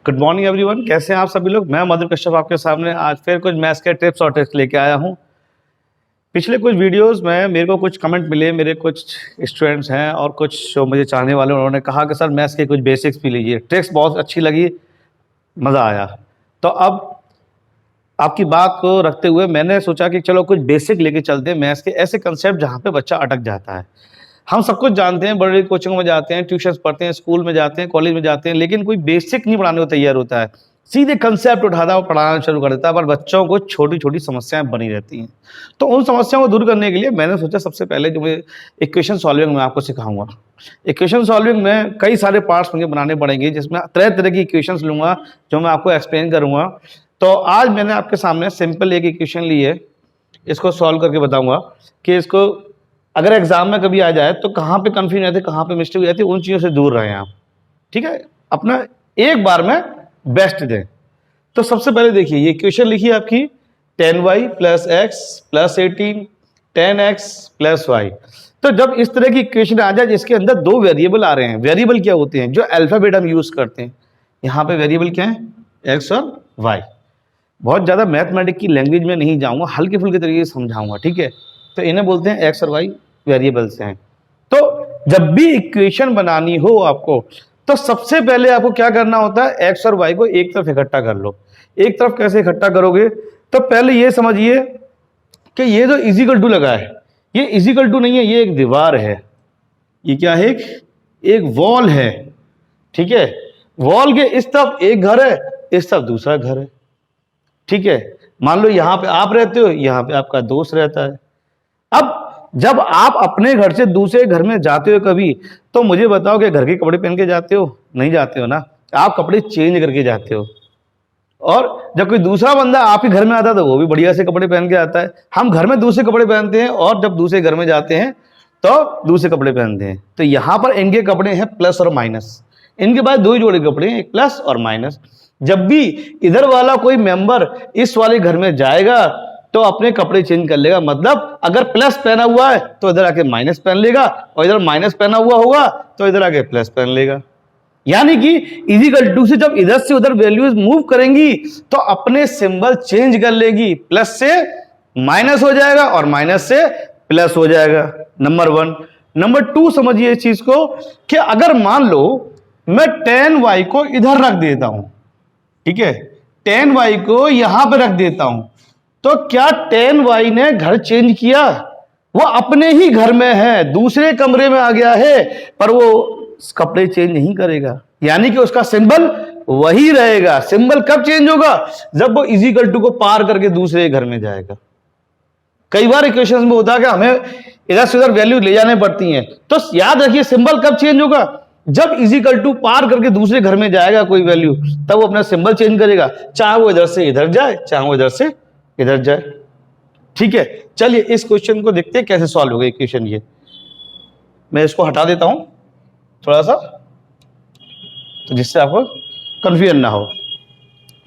Good morning everyone, कैसे हैं आप सभी लोग। मैं मधुर कश्यप आपके सामने आज फिर कुछ मैथ्स के टिप्स और ट्रिक्स लेके आया हूं। पिछले कुछ वीडियोस में मेरे को कुछ कमेंट मिले, मेरे कुछ स्टूडेंट्स हैं और कुछ जो मुझे चाहने वाले, उन्होंने कहा कि सर मैथ्स के कुछ बेसिक्स भी लीजिए, ट्रिक्स बहुत अच्छी लगी, मज़ा आया। तो अब आपकी बात को रखते हुए मैंने सोचा कि चलो कुछ बेसिक लेके चलते हैं मैथ्स के, ऐसे कंसेप्ट जहाँ पे बच्चा अटक जाता है। हम सब कुछ जानते हैं, बड़ी कोचिंग में जाते हैं, ट्यूशन पढ़ते हैं, स्कूल में जाते हैं, कॉलेज में जाते हैं, लेकिन कोई बेसिक नहीं पढ़ाने को तैयार होता है। सीधे कंसेप्ट उठाता है और पढ़ाना शुरू कर देता है, पर बच्चों को छोटी छोटी समस्याएं बनी रहती हैं। तो उन समस्याओं को दूर करने के लिए मैंने सोचा सबसे पहले जो मैं इक्वेशन सॉल्विंग में आपको सिखाऊंगा। इक्वेशन सॉल्विंग में कई सारे पार्ट्स मुझे बनाने पड़ेंगे, जिसमें तरह तरह की इक्वेशंस लूंगा जो मैं आपको एक्सप्लेन करूंगा। तो आज मैंने आपके सामने सिंपल एक इक्वेशन ली है, इसको सॉल्व करके बताऊंगा कि इसको अगर एग्जाम में कभी आ जाए तो कहाँ पे कंफ्यूजन आती है, कहाँ पे मिस्टेक हो जाती है, उन चीज़ों से दूर रहें आप। ठीक है, अपना एक बार में बेस्ट दें। तो सबसे पहले देखिए, ये इक्वेशन लिखिए आपकी 10y + x + 18 10x + y। तो जब इस तरह की इक्वेशन आ जाए जिसके अंदर दो वेरिएबल आ रहे हैं, वेरिएबल क्या होते हैं, जो अल्फाबेट हम यूज करते हैं, यहाँ पे वेरिएबल क्या है, x और y। बहुत ज्यादा मैथमेटिक्स की लैंग्वेज में नहीं जाऊंगा, हल्के फुल्के तरीके से समझाऊंगा। ठीक है, तो इन्हें बोलते हैं x और y वेरिएबल्स हैं। तो जब भी इक्वेशन बनानी हो आपको, तो सबसे पहले आपको क्या करना होता है, x और y को एक तरफ इकट्ठा कर लो। एक तरफ कैसे इकट्ठा करोगे, तो पहले ये समझिए कि ये जो इजिकल टू लगा है, ये इजिकल टू नहीं है, ये एक दीवार है। ये क्या है, एक वॉल है। ठीक है, वॉल के इस तरफ एक घर है, इस तरफ दूसरा घर है। ठीक है, मान लो यहां पे आप रहते हो, यहां पे आपका दोस्त रहता है। अब जब आप अपने घर से दूसरे घर में जाते हो कभी, तो मुझे बताओ कि घर के कपड़े पहन के जाते हो, नहीं जाते हो ना, आप कपड़े चेंज करके जाते हो। और जब कोई दूसरा बंदा आपके घर में आता है तो वो भी बढ़िया से कपड़े पहन के आता है। हम घर में दूसरे कपड़े पहनते हैं और जब दूसरे घर में जाते हैं तो दूसरे कपड़े पहनते हैं। तो यहां पर इनके कपड़े हैं प्लस और माइनस, इनके पास दो ही जोड़े कपड़े हैं, एक प्लस और माइनस। जब भी इधर वाला कोई मेंबर इस वाले घर में जाएगा तो अपने कपड़े चेंज कर लेगा। मतलब अगर प्लस पहना हुआ है तो इधर आके माइनस पहन लेगा, और इधर माइनस पहना हुआ होगा तो इधर आके प्लस पहन लेगा। यानी कि इजिकल टू से जब इधर से उधर वैल्यूज मूव करेंगी तो अपने सिंबल चेंज कर लेगी, प्लस से माइनस हो जाएगा और माइनस से प्लस हो जाएगा। नंबर 1। नंबर 2 समझिए इस चीज को कि अगर मान लो मैं 10y को इधर रख देता हूं, ठीक है, 10y को यहां पर रख देता हूं, तो क्या 10y ने घर चेंज किया? वो अपने ही घर में है, दूसरे कमरे में आ गया है, पर वो कपड़े चेंज नहीं करेगा। यानी कि उसका सिंबल वही रहेगा। सिंबल कब चेंज होगा? जब वो इजिकल टू को पार करके दूसरे घर में जाएगा। कई बार इक्वेशंस में होता है कि हमें इधर से उधर वैल्यू ले जाने पड़ती हैं, तो याद रखिए सिंबल कब चेंज होगा, जब इजिकल टू पार करके दूसरे घर में जाएगा कोई वैल्यू, तब वो अपना सिंबल चेंज करेगा, चाहे वो इधर से इधर जाए, चाहे वो इधर से इधर जाए। ठीक है, चलिए इस क्वेश्चन को देखते हैं कैसे सॉल्व होगा इक्वेशन। ये मैं इसको हटा देता हूं थोड़ा सा, तो जिससे आपको कंफ्यूजन ना हो।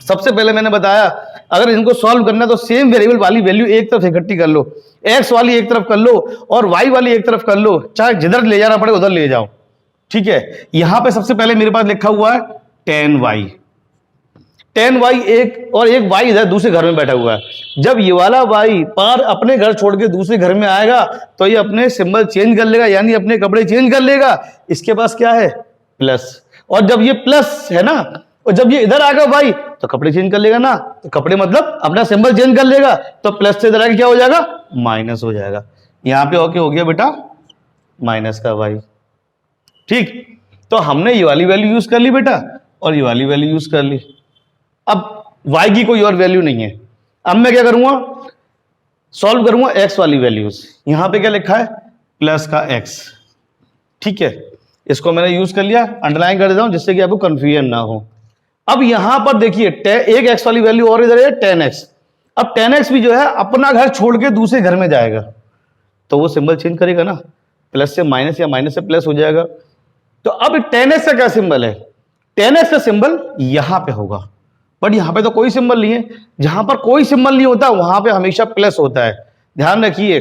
सबसे पहले मैंने बताया अगर इनको सॉल्व करना तो सेम वेरिएबल वाली वैल्यू एक तरफ इकट्ठी कर लो, एक्स वाली एक तरफ कर लो और वाई वाली एक तरफ कर लो, चाहे जिधर ले जाना पड़े उधर ले जाओ। ठीक है, यहां पे सबसे पहले मेरे पास लिखा हुआ है 10y, 10y एक और एक y इधर दूसरे घर में बैठा हुआ है। जब ये वाला y पार अपने घर छोड़ के दूसरे घर में आएगा तो ये अपने सिंबल चेंज कर लेगा, यानी अपने कपड़े चेंज कर लेगा। इसके पास क्या है, प्लस, और जब ये प्लस है ना, और जब ये इधर आएगा y तो कपड़े चेंज कर लेगा ना, तो कपड़े मतलब अपना सिंबल चेंज कर लेगा, तो प्लस से इधर आके क्या हो जाएगा, माइनस हो जाएगा। यहां पे ओके हो गया बेटा माइनस का y। ठीक, तो हमने ये वाली वैल्यू यूज कर ली बेटा और ये वाली वैल्यू यूज कर ली। अब y की कोई और वैल्यू नहीं है। अब मैं क्या करूंगा, सॉल्व करूंगा x वाली वैल्यूज। यहां पे क्या लिखा है, प्लस का x। ठीक है, इसको मैंने यूज कर लिया, अंडरलाइन कर देता हूं जिससे कि आपको कंफ्यूजन ना हो। अब यहां पर देखिए एक x वाली वैल्यू और इधर है 10x। अब 10x भी जो है अपना घर छोड़ के दूसरे घर में जाएगा, तो वो सिंबल चेंज करेगा ना, प्लस से माइनस या माइनस से प्लस हो जाएगा। तो अब 10x का क्या सिंबल है, 10x का सिंबल यहां पे होगा, बट यहां पे तो कोई सिंबल नहीं है। जहां पर कोई सिंबल नहीं होता वहां पे हमेशा प्लस होता है, ध्यान रखिए।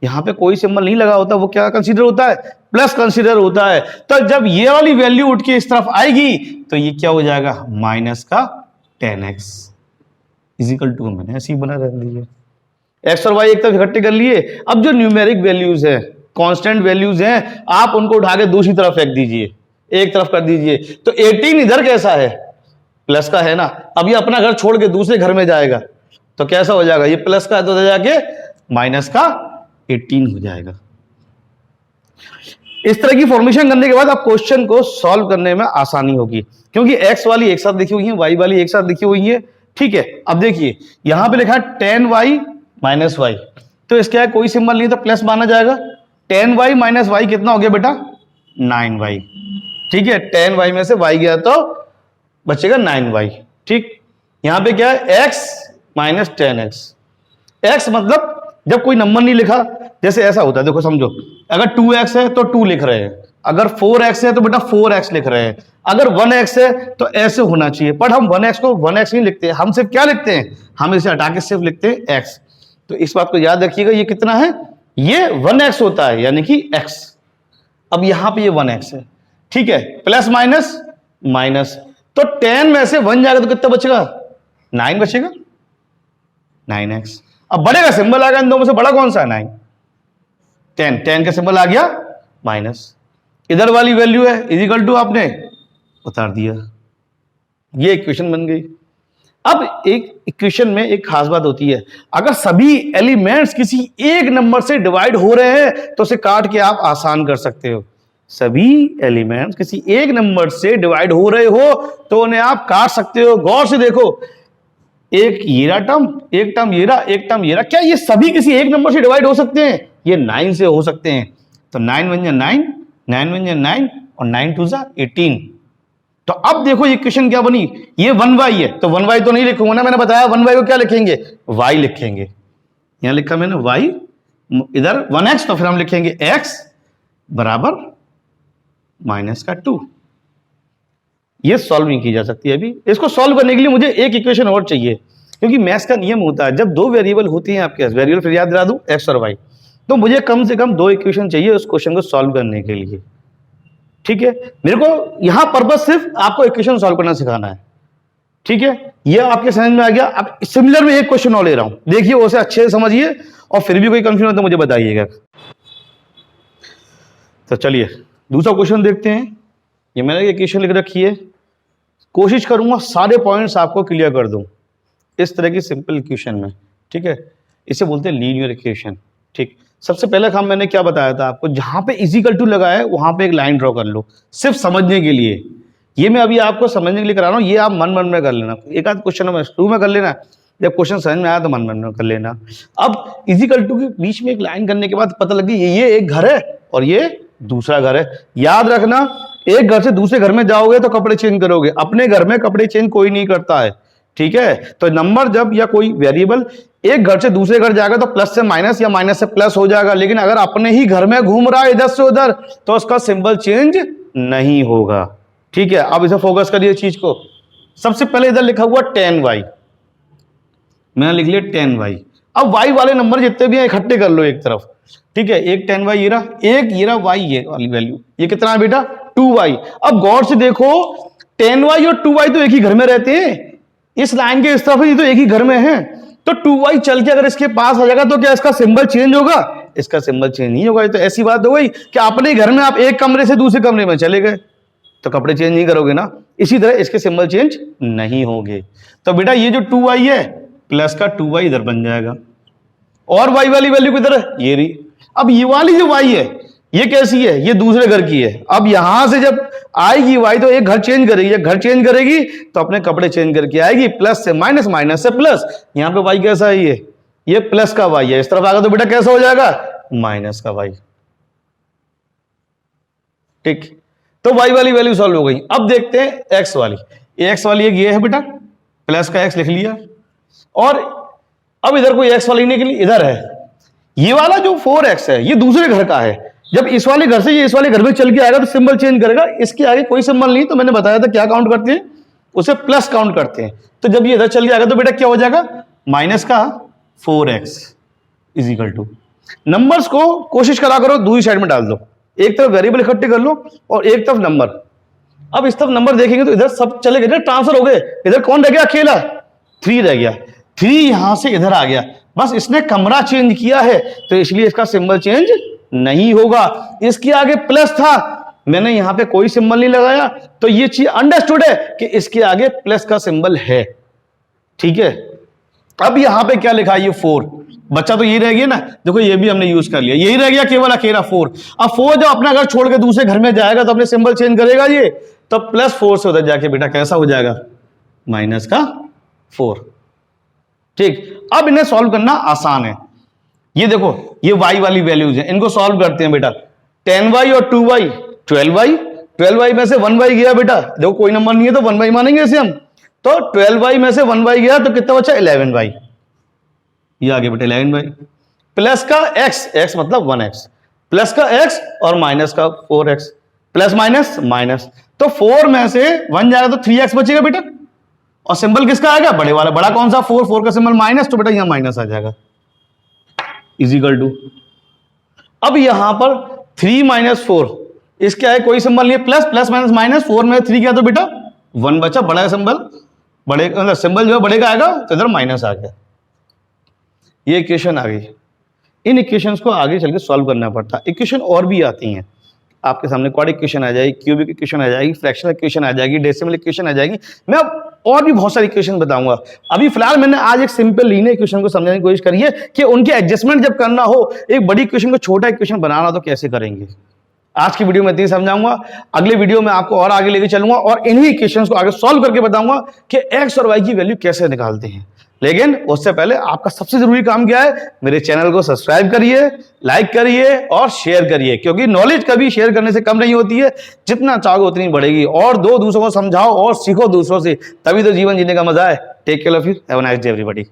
यहाँ पे कोई सिंबल नहीं लगा होता, वो क्या कंसीडर होता है, प्लस कंसीडर होता है। तो जब ये वाली वैल्यू उठ के इस तरफ आएगी तो ये क्या हो जाएगा, माइनस का 10x इजिकल टू, मैंने ऐसे ही बना रख दीजिए, एक्स और वाई एक तरफ इकट्ठे कर लिए। अब जो न्यूमेरिक वैल्यूज है, कांस्टेंट वैल्यूज हैं, आप उनको उठा के दूसरी तरफ फेंक दीजिए, एक तरफ कर दीजिए। तो 18 इधर कैसा है, प्लस का है ना। अब ये अपना घर छोड़ के दूसरे घर में जाएगा तो कैसा हो जाएगा, ये प्लस का है तो जाके माइनस का 18 हो जाएगा। इस तरह की फॉर्मेशन करने के बाद आप क्वेश्चन को सॉल्व करने में आसानी होगी, क्योंकि एक्स वाली एक साथ लिखी हुई है, वाई वाली एक साथ लिखी हुई है। ठीक है, अब देखिए यहां पे लिखा है 10y माइनस वाई, तो इसका कोई सिंबल नहीं तो प्लस माना जाएगा। 10y माइनस वाई कितना हो गया बेटा, 9y। ठीक है, 10y में से y गया तो बचेगा 9y। ठीक, यहां पे क्या है, x माइनस 10x। x मतलब जब कोई नंबर नहीं लिखा, जैसे ऐसा होता है, देखो समझो, अगर 2x है तो 2 लिख रहे हैं, अगर 4x है तो बेटा 4x लिख रहे हैं, अगर 1x है तो ऐसे होना चाहिए। पर हम 1x को 1x नहीं लिखते, हम सिर्फ क्या लिखते हैं, हम इसे हटा के सिर्फ लिखते हैं x। तो इस बात को याद रखिएगा, ये कितना है, ये 1x होता है, यानी कि x। अब यहां पे ये 1x है। ठीक है, प्लस माइनस माइनस, तो 10 में से 1 जाएगा तो कितना बचेगा, 9 बचेगा, 9x। अब बड़े का सिंबल आ गया, इन दो में से बड़ा कौन सा है, 9। 10 का सिंबल आ गया माइनस, इधर वाली वैल्यू है इजिकल टू, आपने उतार दिया, ये इक्वेशन बन गई। अब एक इक्वेशन में एक खास बात होती है, अगर सभी एलिमेंट्स किसी एक नंबर से डिवाइड हो रहे हैं तो उसे काट के आप आसान कर सकते हो। सभी एलिमेंट्स किसी एक नंबर से डिवाइड हो रहे हो तो उन्हें आप काट सकते हो। गौर से देखो, एक येरा टर्म, एक टर्म येरा, एक टर्म येरा, क्या ये सभी किसी एक नंबर से डिवाइड हो सकते हैं, ये 9 से हो सकते हैं। तो 9 वन जा 9, 9 वन जा 9 और 9 टू जा 18। तो अब देखो ये इक्वेशन क्या बनी, ये 1y है तो 1y तो नहीं लिखूंगा ना, मैंने बताया 1y को क्या लिखेंगे, y लिखेंगे। यहां लिखा मैंने y, इधर 1x तो फिर हम लिखेंगे x बराबर माइनस का 2। ये सॉल्व नहीं की जा सकती है अभी। इसको सॉल्व करने के लिए मुझे एक इक्वेशन और चाहिए, क्योंकि मैथ्स का नियम होता है जब दो वेरिएबल होती हैं आपके पास, वेरिएबल फिर याद दिला दूं x और y, तो मुझे कम से कम 2 इक्वेशन चाहिए उस क्वेश्चन को सॉल्व करने के लिए। ठीक है, मेरे को यहां पर्पज सिर्फ आपको इक्वेशन सॉल्व करना सिखाना है। ठीक है, ये आपके समझ में आ गया। अब सिमिलर में एक क्वेश्चन और ले रहा हूं, देखिए उसे अच्छे से समझिए, और फिर भी कोई कंफ्यूजन हो तो मुझे बताइएगा। तो चलिए दूसरा क्वेश्चन देखते हैं। ये मैंने इक्वेशन लिख रखी है, कोशिश करूंगा सारे पॉइंट्स आपको क्लियर कर दूं इस तरह की सिंपल इक्वेशन में। ठीक है, इसे बोलते हैं लीनियर इक्वेशन। ठीक, सबसे पहले काम मैंने क्या बताया था आपको, जहां पे इजिकल टू लगा है वहां पे एक लाइन ड्रॉ कर लो, सिर्फ समझने के लिए। ये मैं अभी आपको समझने के लिए करा रहा हूं, ये आप मन मन में कर लेना, एक आध क्वेश्चन में शुरू में कर लेना, जब क्वेश्चन समझ में आया तो मन मन में कर लेना। अब इजिकल टू के बीच में एक लाइन करने के बाद पता लगी ये एक घर है और ये दूसरा घर है। याद रखना, एक घर से दूसरे घर में जाओगे तो कपड़े चेंज करोगे, अपने घर में कपड़े चेंज कोई नहीं करता है। ठीक है, तो नंबर जब या कोई वेरिएबल एक घर से दूसरे घर जाएगा तो प्लस से माइनस या माइनस से प्लस हो जाएगा, लेकिन अगर अपने ही घर में घूम रहा है इधर से उधर तो उसका सिंबल चेंज नहीं होगा। ठीक है, अब इसे फोकस करिए चीज को। सबसे पहले इधर लिखा हुआ 10y, मैंने लिख लिया 10y। अब y वाले नंबर जितने भी हैं इकट्ठे कर लो एक तरफ। ठीक है, एक 10y ये रहा, एक ये रहा y ये वाली वैल्यू, ये कितना है बेटा 2y। अब गौर से देखो 10y और 2y तो एक ही घर में रहते हैं, इस लाइन के इस तरफ ये तो एक ही घर में है, तो 2y चल के अगर इसके पास आ जाएगा तो क्या इसका सिंबल चेंज होगा, इसका सिंबल चेंज नहीं होगा। तो ऐसी बात हो गई कि अपने घर में आप एक कमरे से दूसरे कमरे में चले गए तो कपड़े चेंज नहीं करोगे ना, इसी तरह इसके सिंबल चेंज नहीं होंगे। तो बेटा ये जो 2y है प्लस का 2y इधर बन जाएगा, और y वाली वैल्यू किधर है, ये रही। अब ये वाली जो y है ये कैसी है, ये दूसरे घर की है। अब यहां से जब आएगी y तो एक घर चेंज करेगी, एक घर चेंज करेगी तो अपने कपड़े चेंज करके आएगी, प्लस से माइनस, माइनस से प्लस। यहां पे y कैसा है, ये प्लस का y है, इस तरफ आएगा तो बेटा कैसा हो जाएगा, माइनस का y। ठीक, तो y वाली वैल्यू सॉल्व हो गई। अब देखते हैं x वाली। x वाली एक ये है बेटा, प्लस का x लिख लिया, और अब इधर कोई x वाली निकली, इधर है ये वाला जो 4x है, ये दूसरे घर का है। जब इस वाले घर से ये इस वाले घर में चल के आएगा तो सिंबल चेंज करेगा, इसके आगे कोई सिंबल नहीं, तो मैंने बताया था क्या काउंट करते हैं, उसे प्लस काउंट करते हैं। तो जब ये इधर चल के आएगा तो बेटा क्या हो जाएगा, माइनस का 4x is equal to. Numbers को कोशिश करा करो दूसरी साइड में डाल दो, एक तरफ वेरिएबल इकट्ठे कर लो और एक तरफ नंबर। अब इस तरफ नंबर देखेंगे तो इधर सब चले गए, ट्रांसफर हो गए, इधर कौन रह गया, अकेला 3 रह गया। 3 यहां से इधर आ गया, बस इसने कमरा चेंज किया है तो इसलिए इसका सिंबल चेंज नहीं होगा। इसके आगे प्लस था, मैंने यहां पे कोई सिंबल नहीं लगाया, तो ये चीज अंडरस्टूड है कि इसके आगे प्लस का सिंबल है, ठीक है। अब यहां पे क्या लिखा है, ये 4, बच्चा तो ये रह गया ना, देखो ये भी हमने यूज कर लिया, यही रह गया केवल अकेला 4। अब 4 जब अपना घर छोड़ के दूसरे घर में जाएगा तो अपने सिंबल चेंज करेगा ये, तो +4 से उधर जाके बेटा कैसा हो जाएगा, -4, ठीक। अब इन्हें सॉल्व करना आसान है, ये देखो ये y वाली वैल्यूज है, इनको सॉल्व करते हैं बेटा। 10y और 2y 12y, 12y में से 1y गया बेटा, देखो कोई नंबर नहीं है तो 1y मानेंगे इसे हम, तो 12y में से 1y गया तो कितना बचा, 11y, ये आ गया बेटा 11y। प्लस का x मतलब 1x, प्लस का x और माइनस का 4x, प्लस माइनस माइनस, तो 4 में से 1 जाएगा तो 3x बचेगा बेटा, और सिंबल किसका आएगा, बड़े वाला, बड़ा कौन सा, 4 का सिंबल माइनस, तो बेटा यहां माइनस आ जाएगा, इजिकल टू। अब यहां पर 3 - 4, इसके आगे कोई सिंबल नहीं है, प्लस प्लस माइनस माइनस, 4 में 3 गया तो बेटा 1 बचा, बड़ा सिंबल, बड़े मतलब सिंबल जो है बड़े का आएगा तो इधर माइनस आ गया, ये इक्वेशन आ गई। इन इक्वेशंस को आगे चल के सॉल्व करना पड़ता, इक्वेशन और भी आती हैं आपके सामने, क्वाड्रिक इक्वेशन आ जाएगी, क्यूबिक इक्वेशन आ जाएगी, फ्रैक्शनल इक्वेशन आ जाएगी, डेसिमल इक्वेशन आ जाएगी, मैं और भी बहुत सारी इक्वेशन बताऊंगा। अभी फिलहाल मैंने आज एक सिंपल लीनियर इक्वेशन को समझने की कोशिश करी है कि उनके एडजस्टमेंट जब करना हो, एक बड़ी इक्वेशन को छोटा इक्वेशन बनाना हो तो कैसे करेंगे। आज की वीडियो में इतनी समझाऊंगा, अगले वीडियो में आपको और आगे लेके चलूंगा और इन्हीं इक्वेशंस को आगे सॉल्व करके बताऊंगा कि एक्स और वाई की वैल्यू कैसे निकालते हैं। लेकिन उससे पहले आपका सबसे जरूरी काम क्या है, मेरे चैनल को सब्सक्राइब करिए, लाइक करिए और शेयर करिए, क्योंकि नॉलेज कभी शेयर करने से कम नहीं होती है, जितना चाहोगे उतनी बढ़ेगी। और दूसरों को समझाओ और सीखो दूसरों से, तभी तो जीवन जीने का मजा है। Take care of you, have a nice day everybody.